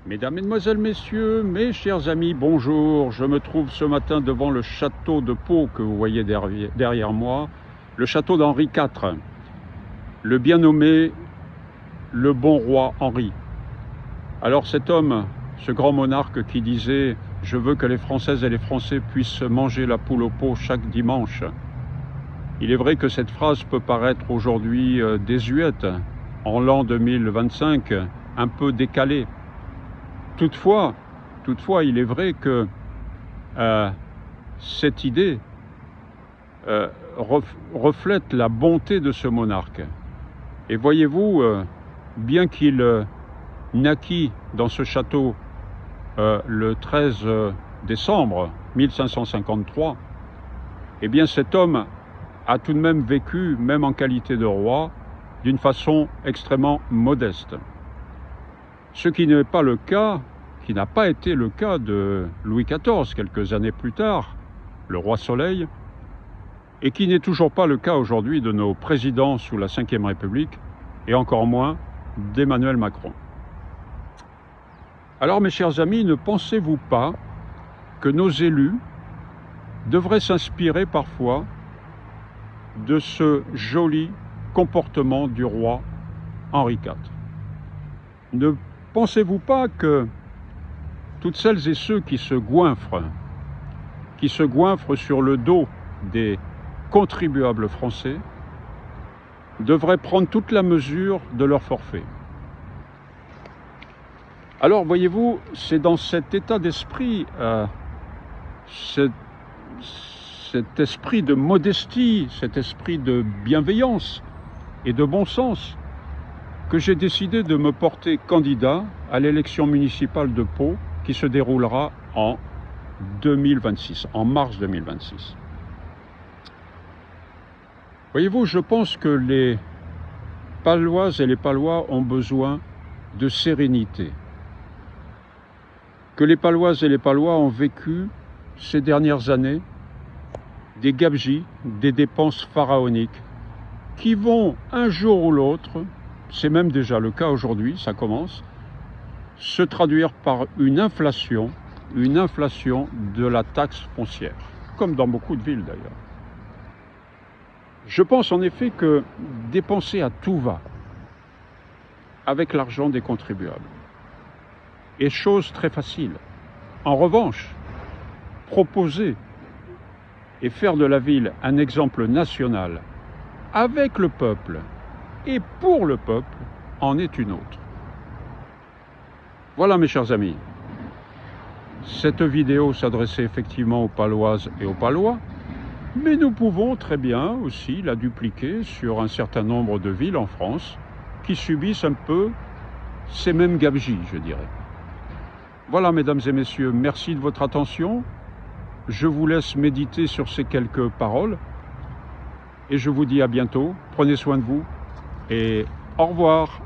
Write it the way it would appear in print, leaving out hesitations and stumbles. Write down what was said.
Mesdames, Mesdemoiselles, Messieurs, mes chers amis, bonjour. Je me trouve ce matin devant le château de Pau que vous voyez derrière moi, le château d'Henri IV, le bien nommé le bon roi Henri. Alors cet homme, ce grand monarque qui disait « Je veux que les Françaises et les Français puissent manger la poule au pot chaque dimanche », il est vrai que cette phrase peut paraître aujourd'hui désuète, en l'an 2025, un peu décalée. Toutefois, il est vrai que cette idée reflète la bonté de ce monarque. Et voyez-vous, bien qu'il naquit dans ce château le 13 décembre 1553, eh bien cet homme a tout de même vécu, même en qualité de roi, d'une façon extrêmement modeste. Ce qui n'est pas le cas, qui n'a pas été le cas de Louis XIV quelques années plus tard, le roi Soleil, et qui n'est toujours pas le cas aujourd'hui de nos présidents sous la Ve République, et encore moins d'Emmanuel Macron. Alors mes chers amis, ne pensez-vous pas que nos élus devraient s'inspirer parfois de ce joli comportement du roi Henri IV? Ne pensez-vous pas que toutes celles et ceux qui se goinfrent sur le dos des contribuables français devraient prendre toute la mesure de leur forfait? Alors, voyez-vous, c'est dans cet état d'esprit, cet esprit de modestie, cet esprit de bienveillance et de bon sens, que j'ai décidé de me porter candidat à l'élection municipale de Pau qui se déroulera en 2026, en mars 2026. Voyez-vous, je pense que les Paloises et les Palois ont besoin de sérénité. Que les Paloises et les Palois ont vécu ces dernières années des gabegies, des dépenses pharaoniques qui vont un jour ou l'autre, c'est même déjà le cas aujourd'hui, ça commence, se traduire par une inflation de la taxe foncière, comme dans beaucoup de villes d'ailleurs. Je pense en effet que dépenser à tout va avec l'argent des contribuables est chose très facile. En revanche, proposer et faire de la ville un exemple national avec le peuple et pour le peuple en est une autre. Voilà mes chers amis, cette vidéo s'adressait effectivement aux Paloises et aux Palois, mais nous pouvons très bien aussi la dupliquer sur un certain nombre de villes en France qui subissent un peu ces mêmes gabegies, je dirais. Voilà mesdames et messieurs, merci de votre attention. Je vous laisse méditer sur ces quelques paroles et je vous dis à bientôt. Prenez soin de vous et au revoir.